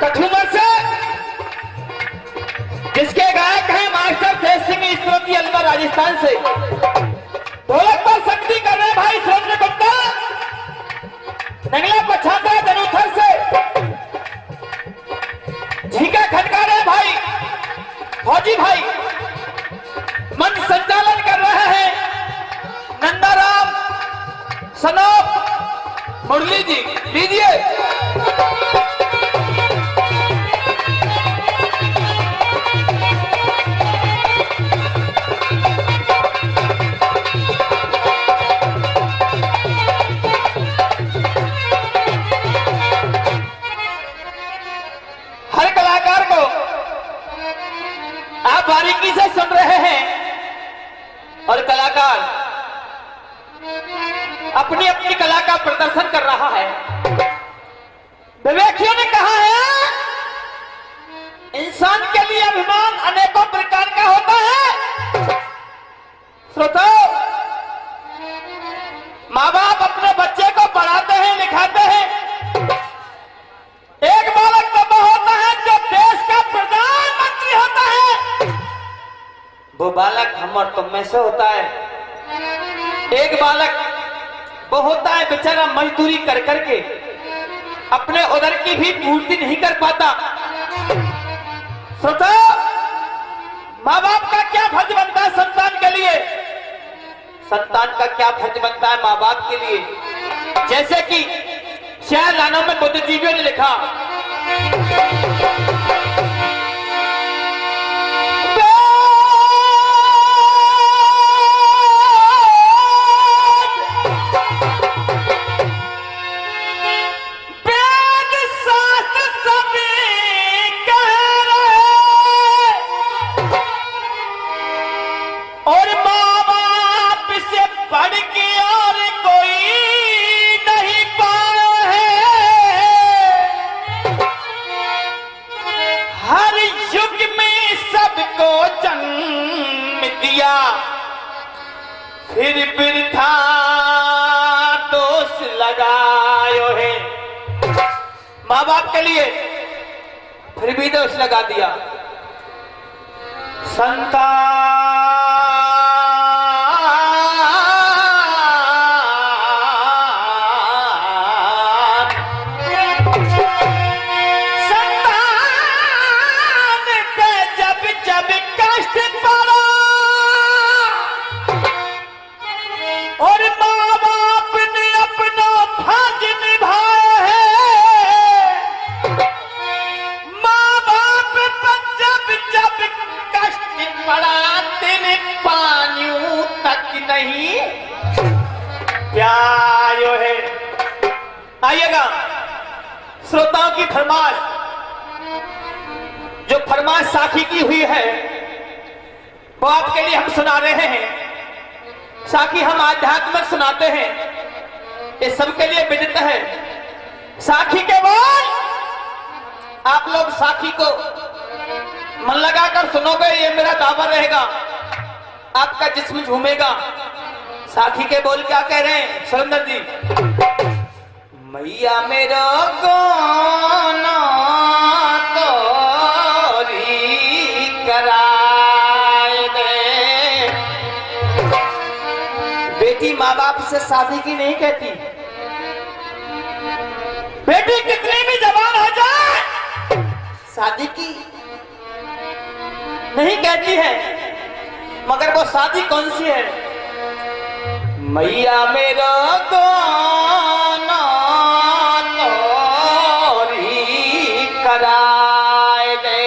कठुआ से, जिसके गायक हैं मास्टर तेज सिंह ईश्वरी अलवर राजस्थान से। ढोलक पर शक्ति कर रहे भाई सुरेंद्र गुप्ता, नंगला पछाता जरूथर से। झींका खटका रहे भाई फौजी भाई। मंच संचालन कर रहे हैं नंदाराम सनोप मुरली जी। लीजिए। हर कलाकार को आप बारीकी से सुन रहे हैं और कलाकार अपनी अपनी कला का प्रदर्शन कर रहा है। विवेकियों ने कहा है इंसान के लिए अभिमान अनेकों प्रकार का होता है। श्रोताओ, माँ बाप अपने बच्चे को पढ़ाते हैं लिखाते हैं। एक बालक तो वो होता है जो देश का प्रधानमंत्री होता है, वो बालक हम और तुम में से होता है। एक बालक वो होता है बेचारा मजदूरी कर करके अपने उदर की भी पूर्ति नहीं कर पाता। सोचो, माँ बाप का क्या फर्ज बनता है संतान के लिए, संतान का क्या फर्ज बनता है माँ बाप के लिए। जैसे कि शायर लानों में बुद्धिजीवियों ने लिखा, फिर वृथा दोष लगायो है। माँ बाप के लिए फिर भी दोष लगा दिया। संतान पे जब जब कष्ट पड़ा और माँ बाप ने अपना फर्ज निभाया है। माँ बाप पर जब जब कष्ट पड़ा तेरे पानियों तक नहीं प्यायो है। आइएगा, श्रोताओं की फरमाइश, जो फरमाइश साखी की हुई है वो आपके लिए हम सुना रहे हैं। साखी हम आध्यात्मिक सुनाते हैं, ये सबके लिए विदित है। साखी के बाद आप लोग साखी को मन लगाकर सुनोगे, ये मेरा दावा रहेगा, आपका जिस्म झूमेगा। साखी के बोल क्या कह रहे हैं सुरेंद्र जी? मैया मेरा गाना तोरी कराए दे। बेटी माँ बाप से शादी की नहीं कहती, बेटी कितनी भी जवान हो जाए शादी की नहीं कहती है, मगर वो शादी कौन सी है? मैया मेरा गाना तोरी कराए दे।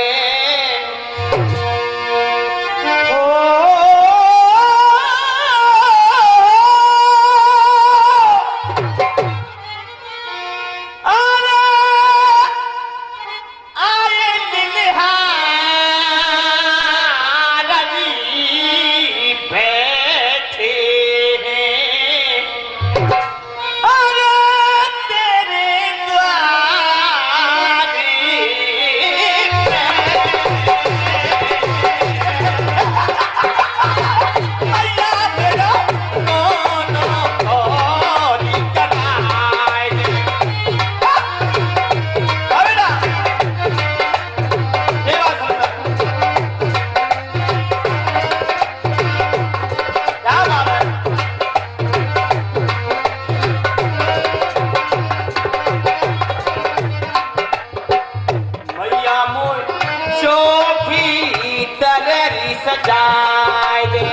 सजाए दे।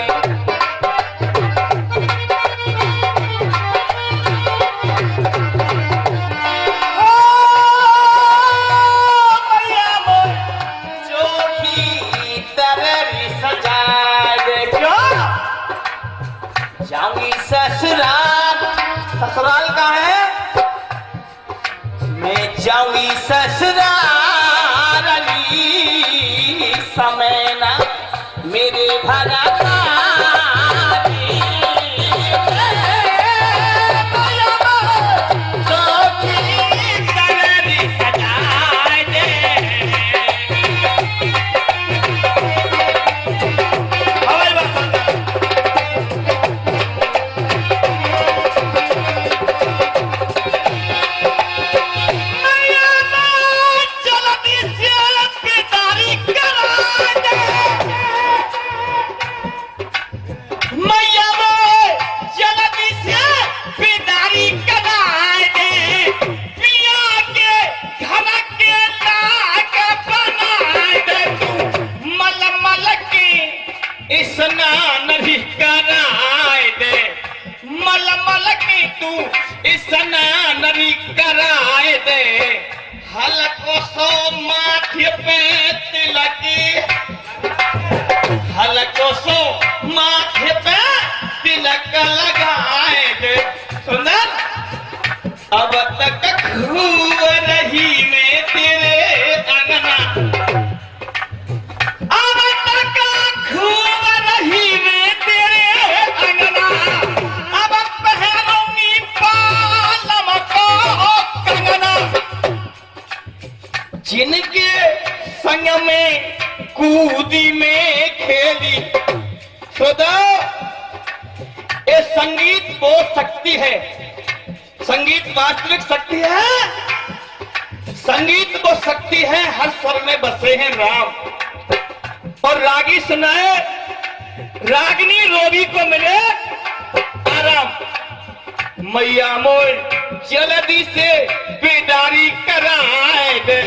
जाऊंगी ससुराल, ससुराल कहाँ है? मैं जाऊंगी ससुराल अली समय ना मेरे भरा स्नान भी कराए दे, मल मल की तू स्नान भी कराए दे। हलको सो माथे पे तिलकी, हलको सो माथे पे तिलक लगाए दे। सुंदर अब तक खूब रही मैं तेरे अंगना, जिनके संग में कूदी में खेली। खुदा ये संगीत वो शक्ति है, संगीत वास्तविक शक्ति है, संगीत वो शक्ति है हर स्वर में बसे हैं राम। और रागी सुनाए, रागिनी रोगी को मिले आराम। मैया मोर जल्दी से बेदारी कराए दे,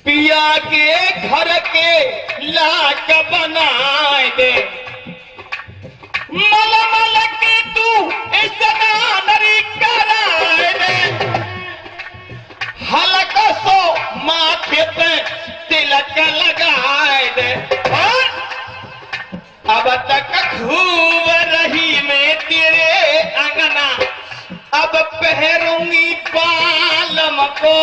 पिया के घर के लाक बनाए दे। मल मल के तू स्नान कराए दे, हलक सो माथे पे तिलक लगाए दे। और अब तक खूब रही मैं तेरे अंगना, अब पहरूंगी पालम को,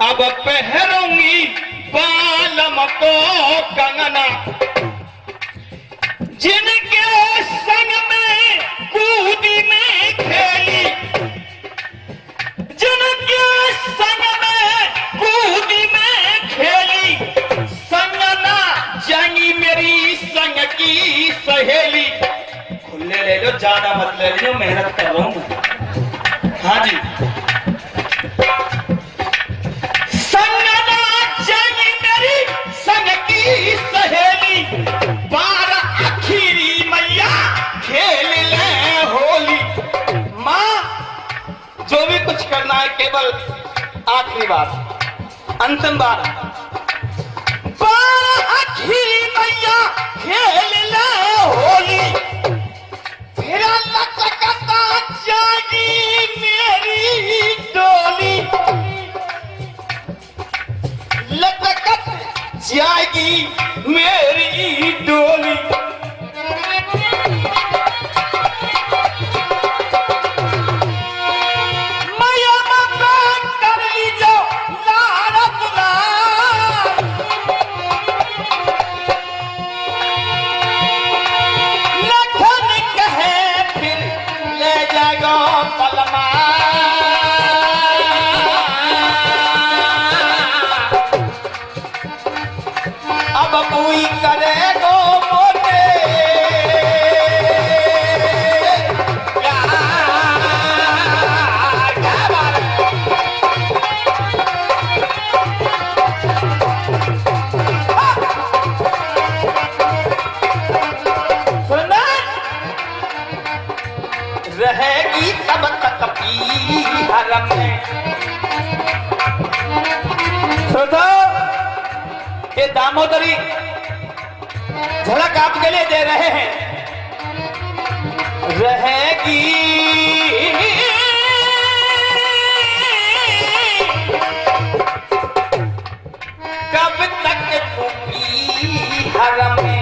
अब पहरूंगी पालम को कंगना। जिनके संग में कूदी में खेली, जिनके संग में कूदी में खेली, संगना जाएंगी मेरी संग की सहेली। खुले ले लो, ज्यादा मत ले लो, मेहनत कर रहा हूं। हाँ जी, सहेली बार आखिरी मैया खेल ले होली। माँ जो भी कुछ करना है केवल आखिरी बार, अंतिम बार। बार आखिरी मैया खेल ले होली, फिर लचकता जागी मेरी डोली, लचकत जाएगी मेरी डोली। मैया माता कर लीजो लारत लाल, लखन कहे फिर ले जागो पलमा। अब कोई करे गो दामोदरी झलक आपके लिए दे रहे हैं। रहेगी कब तक तू बिहार में,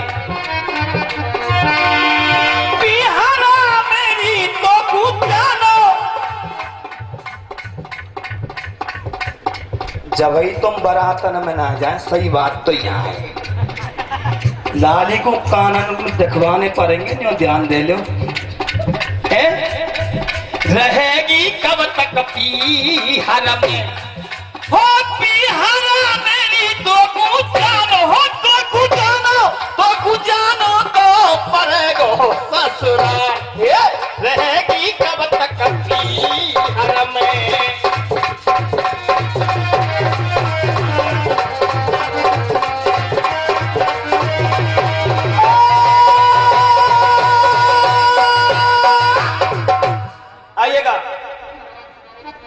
बिहारा मेरी तो जानो। जब ही तुम बरातन में ना जाए, सही बात तो यहाँ है। लाली को कानन को दिखवाने पड़ेंगे, जो ध्यान दे लो। रहेगी कब तक बिहार में, हो बिहारा मेरी तो जानो, हो तो जानो, तो जानो तो पड़ेगो ससुराल। रहेगी कब तक बिहार में।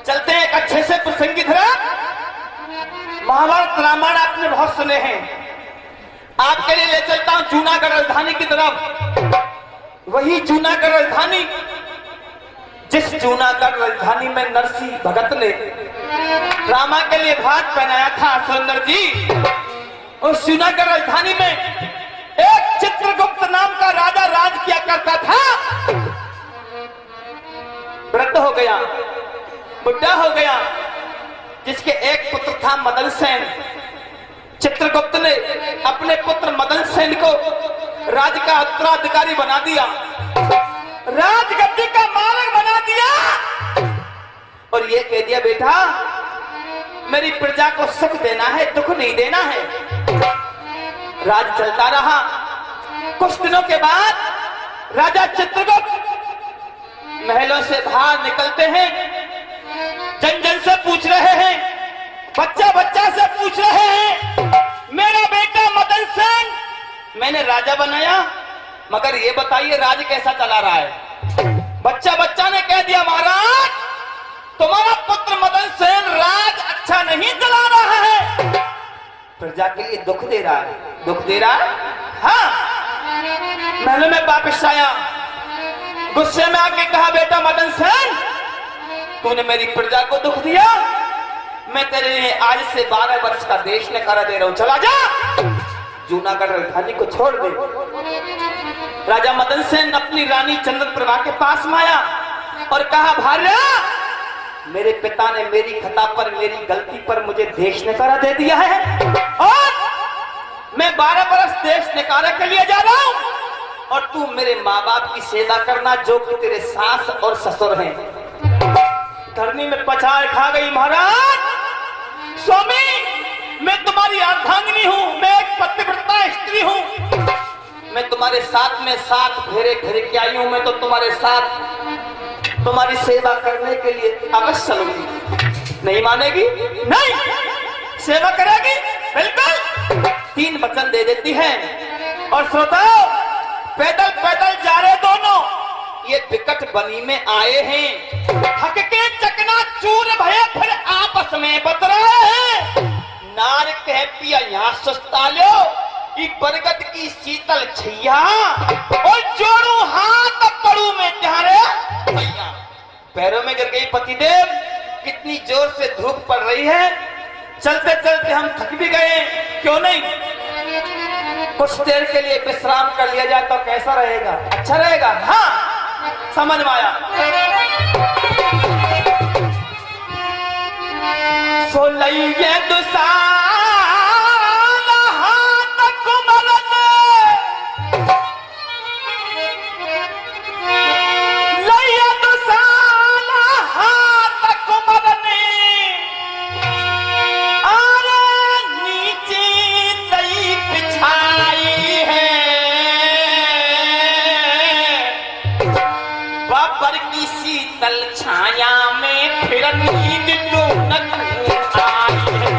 चलते हैं एक अच्छे से प्रसंग की तरह। महाभारत रामायण आपने बहुत सुने हैं, आपके लिए ले चलता हूं जूनागढ़ राजधानी की तरफ। वही जूनागढ़ राजधानी जिस जूनागढ़ राजधानी में नरसिंह भगत ने रामा के लिए भात पहनाया था सुंदर जी, उस जूनागढ़ राजधानी में एक चित्रगुप्त नाम का राजा राज किया करता था। वृद्ध हो गया, बुढ़ा हो गया, जिसके एक पुत्र था मदन सेन। चित्रगुप्त ने अपने पुत्र मदन सेन को राज का उत्तराधिकारी बना दिया, राजगद्दी का मालिक बना दिया, और ये कह दिया बेटा मेरी प्रजा को सुख देना है, दुख नहीं देना है। राज चलता रहा। कुछ दिनों के बाद राजा चित्रगुप्त महलों से बाहर निकलते हैं, जन जन से पूछ रहे हैं, बच्चा बच्चा से पूछ रहे हैं, मेरा बेटा मदन सेन मैंने राजा बनाया, मगर ये बताइए राज कैसा चला रहा है। बच्चा बच्चा ने कह दिया महाराज तुम्हारा पुत्र मदन सेन राज अच्छा नहीं चला रहा है, प्रजा के लिए दुख दे रहा है, दुख दे रहा है। हाँ, महल में वापिस आया, गुस्से में आके कहा बेटा मदन सेन तूने मेरी प्रजा को दुख दिया, मैं तेरे लिए आज से 12 वर्ष का देश ने करा दे रहा हूं, चला जा, जूनागढ़ राजधानी को छोड़ दे। राजा मदन सेन अपनी रानी चंद्रप्रभा के पास में आया और कहा भार्या मेरे पिता ने मेरी खता पर, मेरी गलती पर मुझे देश निकारा दे दिया है और मैं 12 वर्ष देश निकारा के लिए जा रहा हूं, और तू मेरे माँ बाप की सेवा करना जो कि तेरे सास और ससुर हैं। धरनी में पछाड़ खा गई, महाराज स्वामी मैं तुम्हारी अर्धांगिनी हूं, मैं एक पतिव्रता स्त्री हूं, मैं तुम्हारे साथ में 7 फेरे फेरे के आई हूं, मैं तो तुम्हारे साथ तुम्हारी सेवा करने के लिए अवश्य चलूंगी। नहीं मानेगी? नहीं, सेवा करेगी बिल्कुल। 3 वचन दे देती है। और श्रोताओ पैदल पैदल जा रहे दोनों, ये विकट बनी में आए हैं, थक के चकना चूर भये फिर आपस में बत रहे हैं। नार कह पिया यहाँ सुस्ता लो, कि बरगद की शीतल छैया, और जोड़ू हाथ पड़ू में त्यारे भैया। पैरों में गिर गई पतिदेव, कितनी जोर से धूप पड़ रही है, चलते चलते हम थक भी गए, क्यों नहीं कुछ देर के लिए विश्राम कर लिया जाए तो कैसा रहेगा? अच्छा रहेगा। हाँ समझ में आया। सो लइये दुसाल हाथ कुमरन, लइये दुसाल हाथ कुमरन, आरे नीचे दई पिछाई है, बाबर की शीतल छाया में फिर नींद जो न आई है।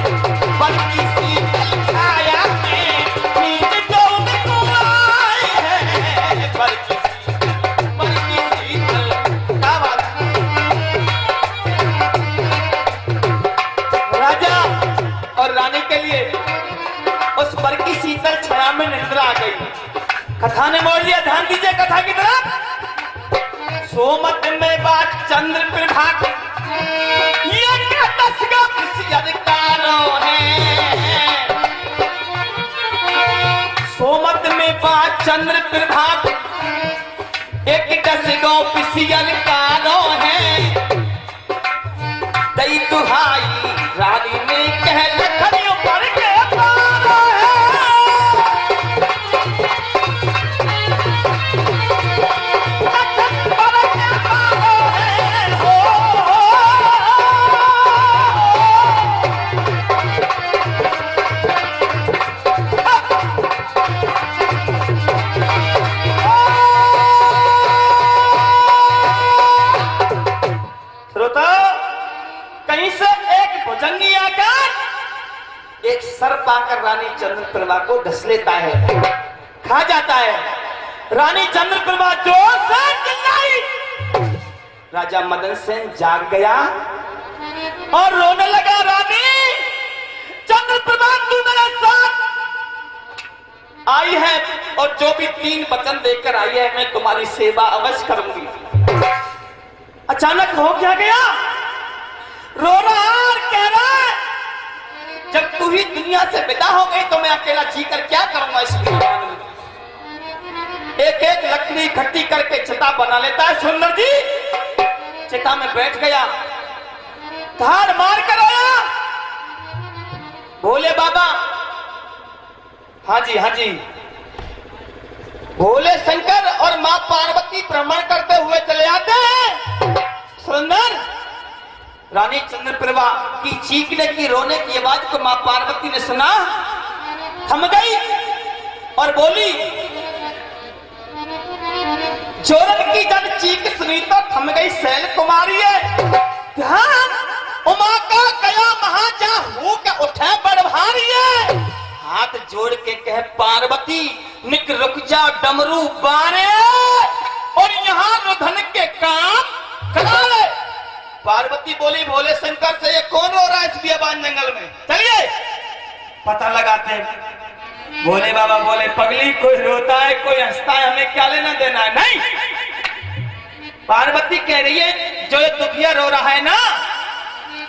कथा ने मोड़ दिया, ध्यान दीजिए कथा की तरफ। सोमत में बात चंद्र प्रभा, ये क्या 10 का किसी अधिकारों है। सोमत में बात चंद्र प्रभा, एक 10 गो किसी अधिकारों है। दई दुहाई रानी ने कह लखनियों पर के पारो है। कहीं से एक भुजंगी आकर एक सर पाकर रानी चंद्रप्रभा को ढस लेता है, खा जाता है। रानी चंद्रप्रभा जोर से चिल्लाई। राजा मदन सेन जाग गया और रोने लगा, रानी चंद्रप्रभा तू मेरे साथ आई है और जो भी 3 वचन देकर आई है मैं तुम्हारी सेवा अवश्य करूंगी। अचानक हो क्या गया, रो रहा और कह रहा है, जब तू ही दुनिया से विदा हो गई तो मैं अकेला जीकर क्या करूंगा इस दुनिया में। एक एक लकड़ी इकट्ठी करके चिता बना लेता है। सुंदर जी चिता में बैठ गया, धार मार कर आया। भोले बाबा, हाँ जी हाँ जी, भोले शंकर और मां पार्वती भ्रमण करते हुए चले आते हैं। सुंदर रानी चंद्रप्रभा की चीखने की, रोने की आवाज को मां पार्वती ने सुना, थम गई और बोली। जोरन की जब चीख सुनी तो थम गई शैल कुमारी है। ध्यान उमा का गया महाजा हो के उठे बड़भारी है। हाथ जोड़ के कहे पार्वती निक रुक जा डमरू बारे और यहाँ रुधन के काम करा ले। पार्वती बोली भोले शंकर से, ये कौन रो रहा है इस बियाबान जंगल में, चलिए पता लगाते हैं। भोले बाबा बोले, पगली कोई रोता है कोई हंसता है, हमें क्या लेना देना है। नहीं, पार्वती कह रही है जो ये दुखिया रो रहा है ना,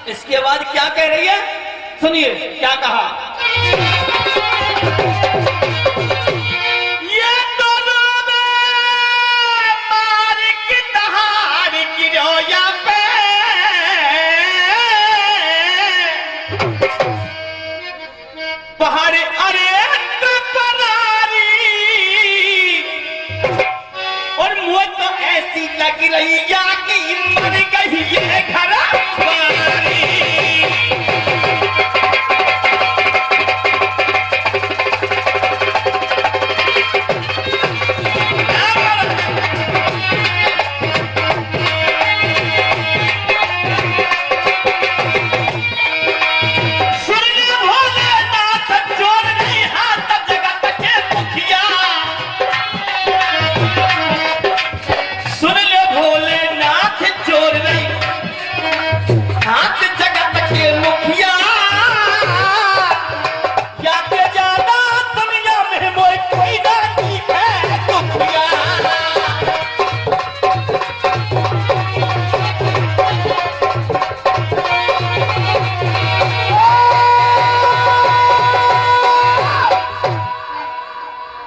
इसकी आवाज क्या कह रही है, सुनिए क्या कहा। ये दोनों में मार की दहाड़ गिरोया पे पहाड़ अरे परारी और मुझे तो ऐसी लग रही या कि मर गई ये घर वाली।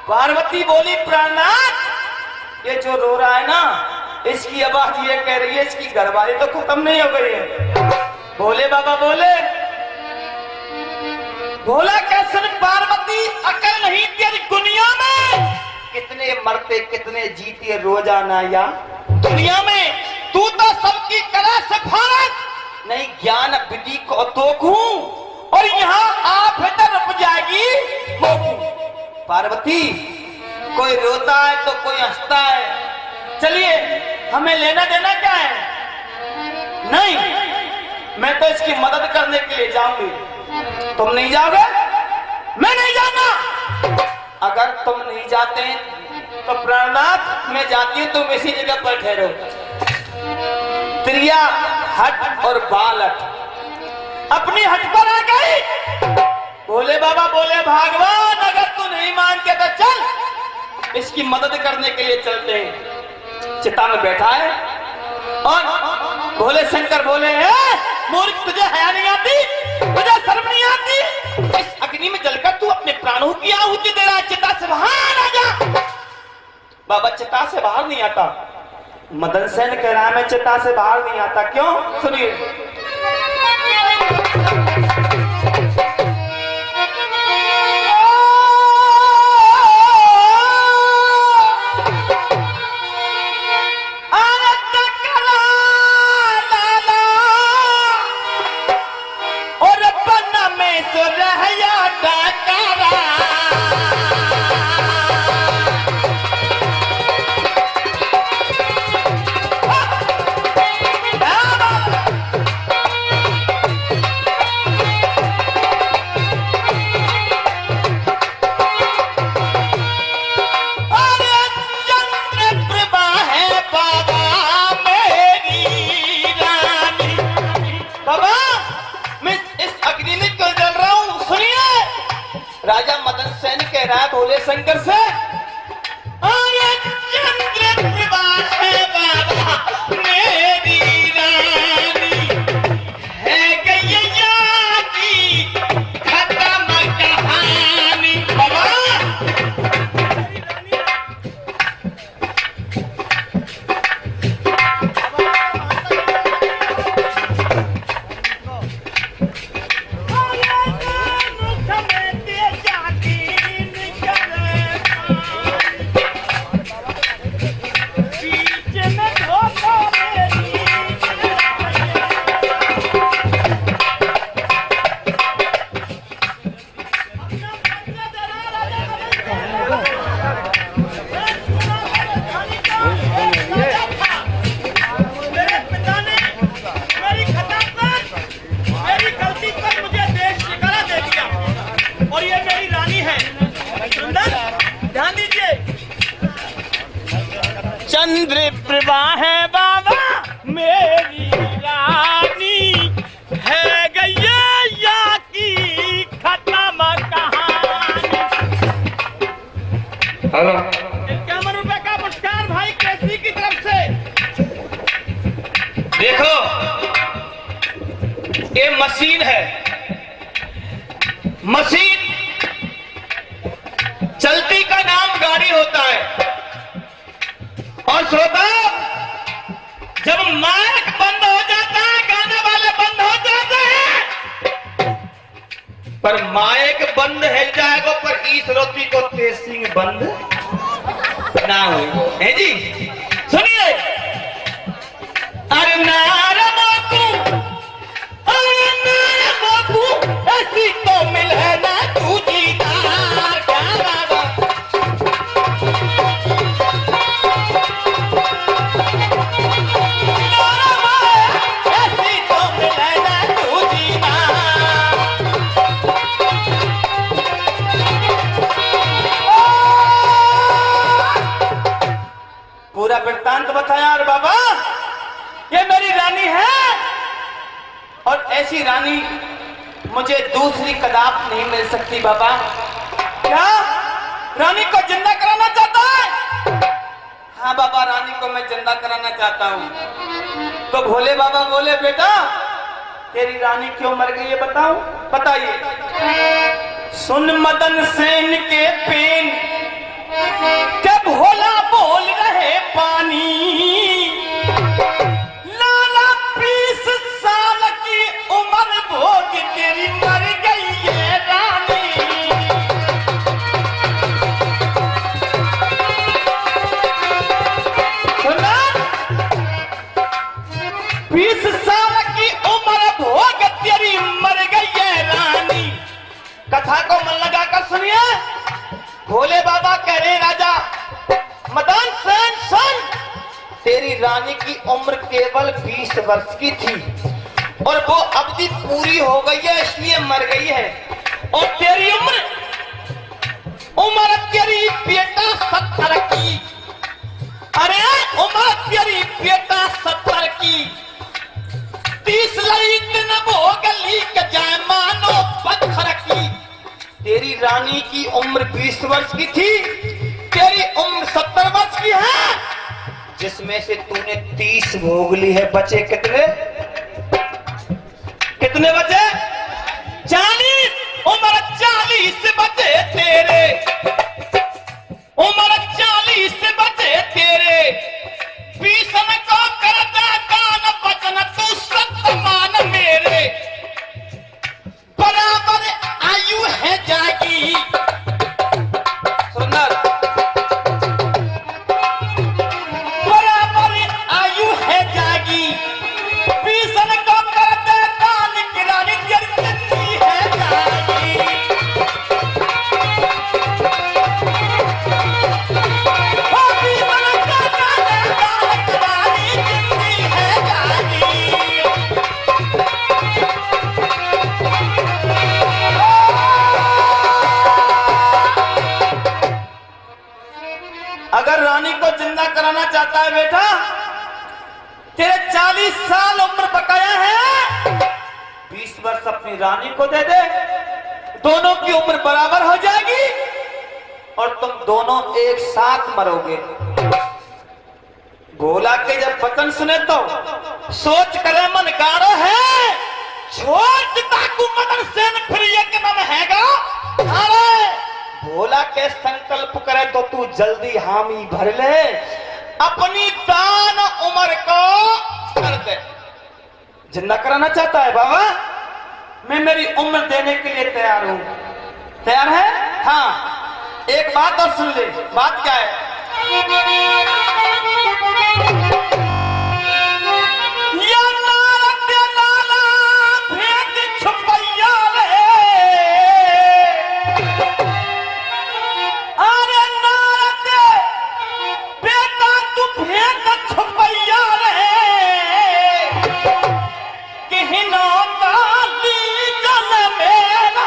पार्वती बोली, प्राणनाथ ये जो रो रहा है ना, इसकी आवाज ये कह रही है इसकी घरवाली तो खत्म नहीं हो गई है। भोले बाबा बोले, भोला कैसे पार्वती अकल नहीं तेरी दुनिया में, कितने मरते कितने जीते रोजाना या दुनिया में, तू तो सबकी कला से भारत नहीं ज्ञान विधि को तो और यहाँ आप भीतर रुक जाएगी। पार्वती कोई रोता है तो कोई हंसता है, चलिए हमें लेना देना क्या है। नहीं, मैं तो इसकी मदद करने के लिए जाऊंगी। तुम नहीं जाओगे? मैं नहीं जाऊंगा। अगर तुम नहीं जाते तो प्राणनाथ मैं जाती हूं, तुम इसी जगह पर ठहरो। त्रिया हट और बाल हट अपनी हट पर आ गई। भोले बाबा बोले, भगवान अगर तू नहीं मानते तो चल इसकी मदद करने के लिए चलते हैं। चिता में बैठा है और भोले शंकर बोले, मूर्ख तुझे हया नहीं आती, तुझे शर्म नहीं आती? इस अग्नि में जलकर तू अपने प्राणों की आहुति दे रहा है, चिता से बाहर आ जा। बाबा चिता से बाहर नहीं आता। मदन सेन कह रहा है मैं चिता से बाहर नहीं आता। क्यों? सुनिए। राजा मदन सेन कह रहा है भोले शंकर से, चंद्र प्रभा है बाबा मेरी रानी, है गैया की खत्म कहानी। बाबा चंद्र प्रभा है बाबा मेरी रानी, है गैया की खत्म कहानी। हेलो, 51 रुपए का पुरस्कार भाई केसरी की तरफ से। देखो ये मशीन है, मशीन चलती का नाम गाड़ी होता है। और श्रोता, जब माइक बंद हो जाता है, गाने वाले बंद हो जाते हैं, पर माइक बंद है जाएगा, पर इस रोटी को टेस्टिंग बंद ना हो। है जी, सुनिए। अरे नारा बापू, अरे नारा बापू, ऐसी तो मिले ना तू दीदार। क्या बाबा पूरा वृत्तांत बताया। और बाबा ये मेरी रानी है, और ऐसी रानी मुझे दूसरी कदाप नहीं मिल सकती। बाबा क्या रानी को जिंदा कराना चाहता है? हाँ बाबा, रानी को मैं जिंदा कराना चाहता हूँ। तो भोले बाबा बोले, बेटा तेरी रानी क्यों मर गई है बताओ, बताइए। सुन मदन सेन के पेन के भोला बोल रहे पानी, लाला 20 साल की उम्र भोग तेरी मर गई है रानी। सुना, 20 साल की उम्र भोग तेरी मर गई है रानी। कथा को मन लगाकर सुनिए। भोले बाबा कह रहे, राजा मदन सेन सुन, तेरी रानी की उम्र केवल 20 वर्ष की थी, और वो अवधि पूरी हो गई है, इसलिए मर गई है। और तेरी उम्र तेरी बेटा 70 की। अरे उम्र तेरी बेटा 70 की, 30 लई दिन भोग लीक जाए मानो पत्थर की। तेरी रानी की उम्र 20 वर्ष की थी, तेरी उम्र 70 वर्ष की है, जिसमें से तूने 30 भोग ली है। बचे कितने? कितने बचे? 40। उम्र 40 बचे तेरे, उम्र 40 बचे तेरे। पीसन को कर दे दान बचन, तू सत्य मान मेरे। बराबर आयु है जागी, सुंदर, बराबर आयु है जागी। पीसन को कर दे दान, किरानी जिंदगी है जागी। ओ पीसन को कर दे दान, किरानी जिंदगी है जागी। अगर रानी को जिंदा कराना चाहता है बेटा, तेरे 40 साल उम्र बकाया है, 20 वर्ष अपनी रानी को दे दे, दोनों की उम्र बराबर हो जाएगी और तुम दोनों एक साथ मरोगे। भोला के जब वचन सुने तो सोच करे मन गारो है, छोड़ ताकू मदन सेन फिर ये के नाम हैगा। अरे भोला के संकल्प करे तो तू जल्दी हामी भर ले, अपनी दान उम्र को कर दे। जिंदा कराना चाहता है बाबा, मैं मेरी उम्र देने के लिए तैयार हूं। तैयार है? हाँ। एक बात और सुन ले। बात क्या है? या नारद लाला भेद छुपैया रे, अरे नारद बेटा तू भेद छुपैया रे, कहना काली जल मेरा।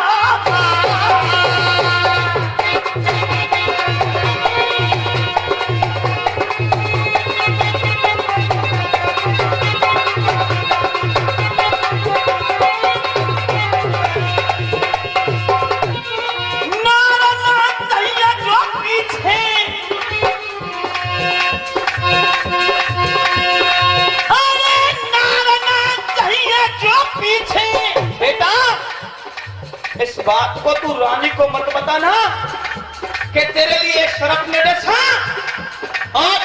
इस बात को तू रानी को मत बताना कि तेरे लिए एक शरफ निर्देश है। और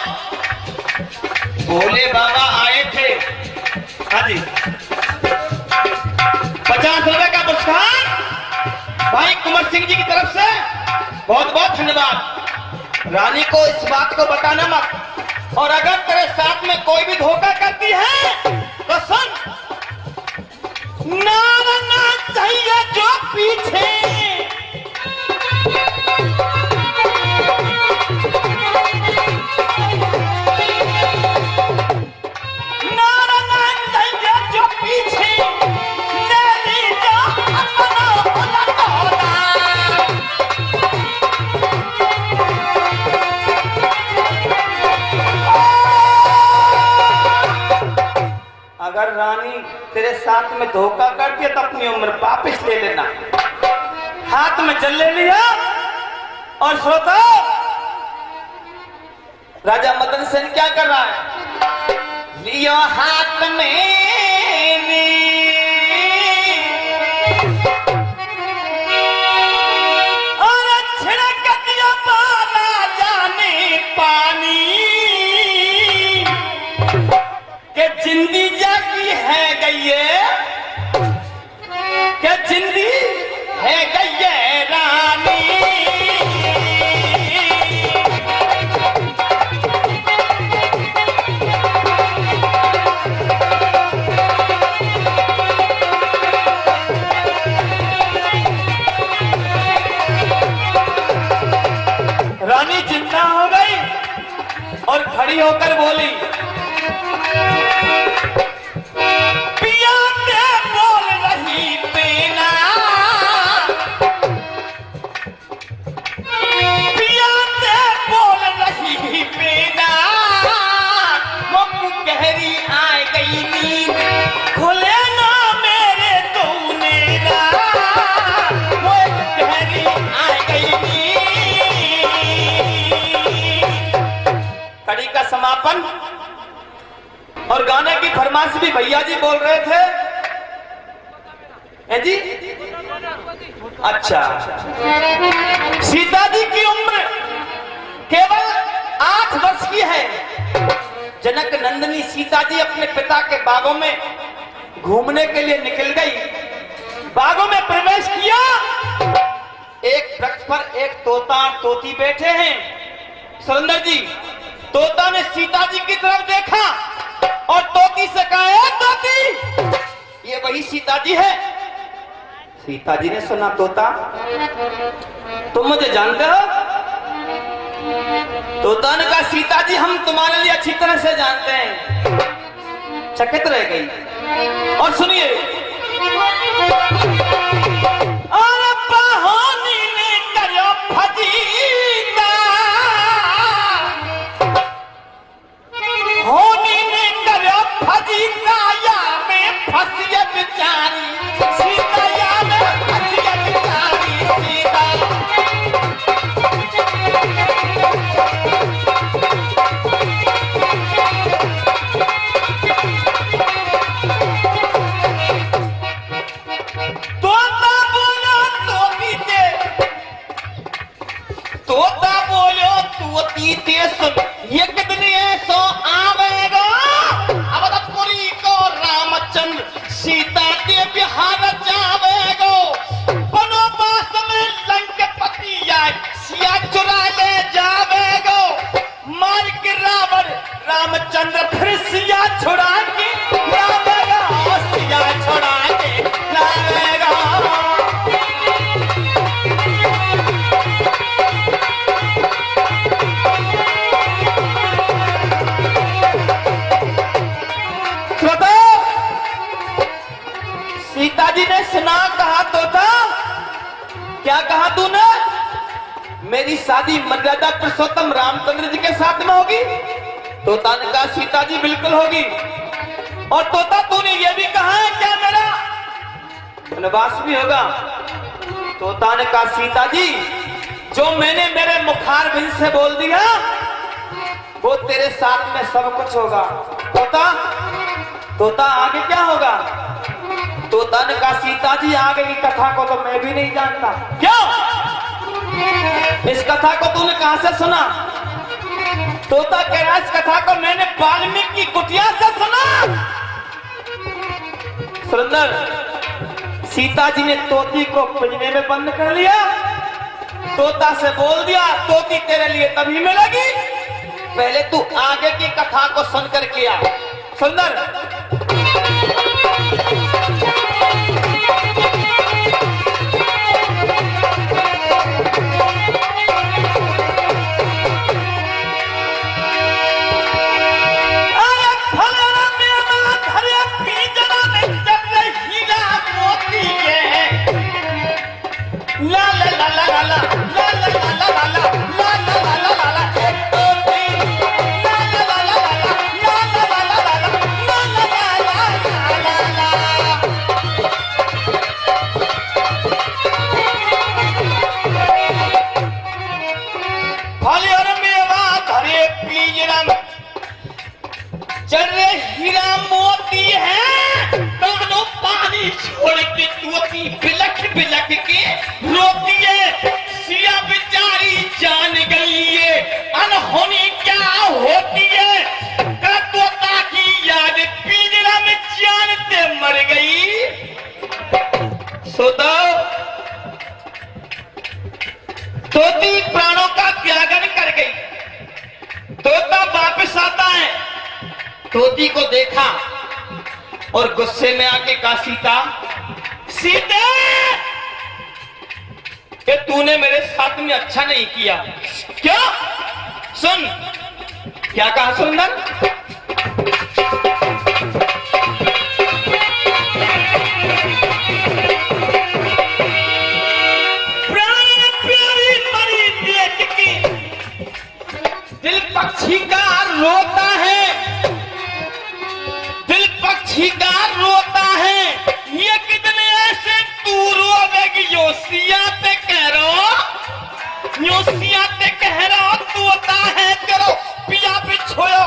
भोले बाबा आए थे, हाँ जी, 50 रुपए का पुरस्कार भाई कुंवर सिंह जी की तरफ से, बहुत बहुत धन्यवाद। रानी को इस बात को बताना मत, और अगर तेरे साथ में कोई भी धोखा करती है तो सुन, नारना चाहिए जो पीछे, नारना चाहिए जो पीछे, तेरी जो अपना होला। अगर रानी तेरे साथ में धोखा करती है तो अपनी उम्र वापस ले लेना। हाथ में जल ले लिया। और श्रोता, राजा मदन सेन क्या कर रहा है? लियो हाथ में और छिड़क दिया बाला जाने पानी, के जिंदगी जागी है गई के जिंदगी है गई रानी। रानी जिंदा हो गई और खड़ी होकर बोली, पिया के बोल रही पेना, पिया के बोल रही पेना, वो गहरी आ गई नींद, खुले ना मेरे तूने ना, वो गहरी आ गई नींद। समापन। और गाने की फरमाइश भी भैया जी बोल रहे थे। है जी? अच्छा, सीता जी की उम्र केवल 8 वर्ष की है। जनक नंदिनी सीता जी अपने पिता के बागों में घूमने के लिए निकल गई। बागों में प्रवेश किया। एक वृक्ष पर एक तोता और तोती बैठे हैं। सुरेंद्र जी, तोता ने सीता जी की तरफ देखा और तोती से कहा, ए तोती, ये वही सीता जी है। सीता जी ने सुना, तोता तुम मुझे जानते हो? तोता ने कहा, सीता जी हम तुम्हारे लिए अच्छी तरह से जानते हैं। चकित रह गई। और सुनिए, अरे बहानी ने करो फजीता, होनी ने करो फजीता, या में फंसिया बेचारी सीता, या में फंसिया बेचारी सीता। ये कितनी ऐसो आवेगा अवधपुरी को रामचंद्र सीता के बिहार जावेगो। वनवास में लंकापति आए सिया चुरा ले जावेगो। मार के रावण रामचंद्र फिर सिया छुड़ा के लावेगा, सिया छुड़ा के लावेगा। सीता जी ने सुना, कहा, तोता क्या कहा तूने? मेरी शादी मर्यादा पुरुषोत्तम रामचंद्र जी के साथ में होगी? तोता ने कहा, सीता जी बिल्कुल होगी। और तोता तूने ये भी कहा है क्या मेरा वनवास भी होगा? तोता ने कहा, सीता जी जो मैंने मेरे मुखार बिंद से बोल दिया वो तेरे साथ में सब कुछ होगा। तोता आगे क्या होगा? तोता ने कहा, सीता जी आगे की कथा को तो मैं भी नहीं जानता। क्यों? इस कथा को तूने कहां से सुना? तोता कह रहा, इस कथा को मैंने वाल्मीकि की कुटिया से सुना। सुंदर, सीता जी ने तोती को पिंजरे में बंद कर लिया। तोता से बोल दिया, तोती तेरे लिए तभी मिलेगी, पहले तू आगे की कथा को सुन करके आ। सुंदर, हीरा मोती है, दोनों पानी छोड़ के तोती बिलख बिलख के रोती है। सिया बेचारी जान गई है अनहोनी क्या होती है। तोता की याद पिंजरा में जानते मर गई। सोता तोती प्राणों का त्यागन कर गई। तोता वापस आता है, तोती को देखा और गुस्से में आके कहा, सीता सीते, कि तूने मेरे साथ में अच्छा नहीं किया। क्या? सुन क्या कहा सुंदर। प्यारी प्यारी मरी देख के दिल पक्षी का रोता है, दिल पक्षी का रोता है। ये कितने ऐसे तू रोवेगी, योसिया पे कह रहा, योसिया पे कह रहा, तोता है तेरो पिया पे छोड़ो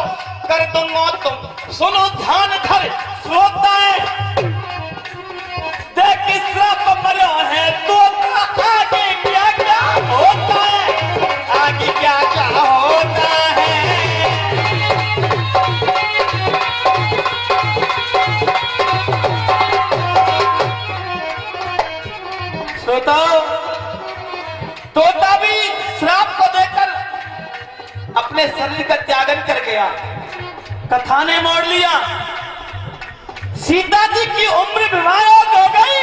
कर दूंगा तुम सुनो ध्यान धर श्रोता है देख श्राप मरो है तो आगे क्या क्या होता है आगे क्या क्या होता है श्रोताओ तोता भी श्राप को देकर अपने शरीर का त्यागन कर गया कथा ने मोड़ लिया सीता जी की उम्र विवाह हो गई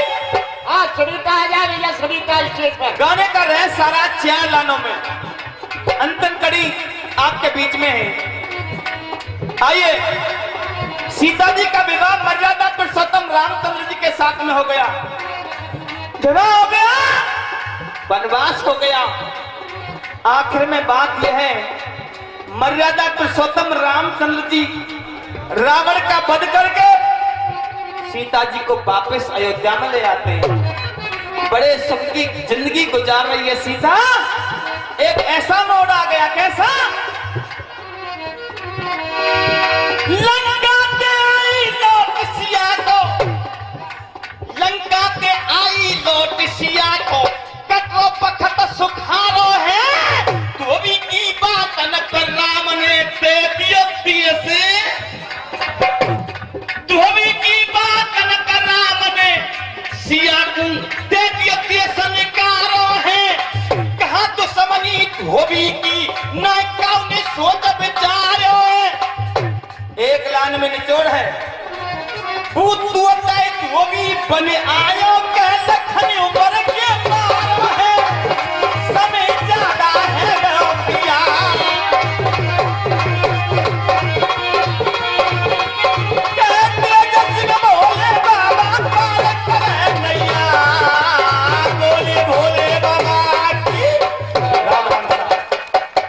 हाँ सुनीता आ जा भैया सुनीता स्टेज पर गाने का रह सारा 4 लानों में अंतिम कड़ी आपके बीच में है आइए सीता जी का विवाह मर्यादा पुरुषोत्तम रामचंद्र जी के साथ में हो गया विवाह हो गया वनवास हो गया आखिर में बात यह है मर्यादा पुरुषोत्तम रामचंद्र जी रावण का वध करके सीता जी को वापस अयोध्या में ले आते हैं बड़े सुख की जिंदगी गुजार रही है सीता एक ऐसा मोड़ आ गया कैसा लंका के आई लौट सिया को लंका के आई लौट सिया को कटो पखत सुखारो है तो भी की बात न कर राम ने दे दिया से धोबी की बात न कर राम ने सिया को दे दिया संकारो है कहा तो समनी धोबी की न कौन सोच विचारो है एक लाइन में निचोड़ है भूत धोबी बन आयो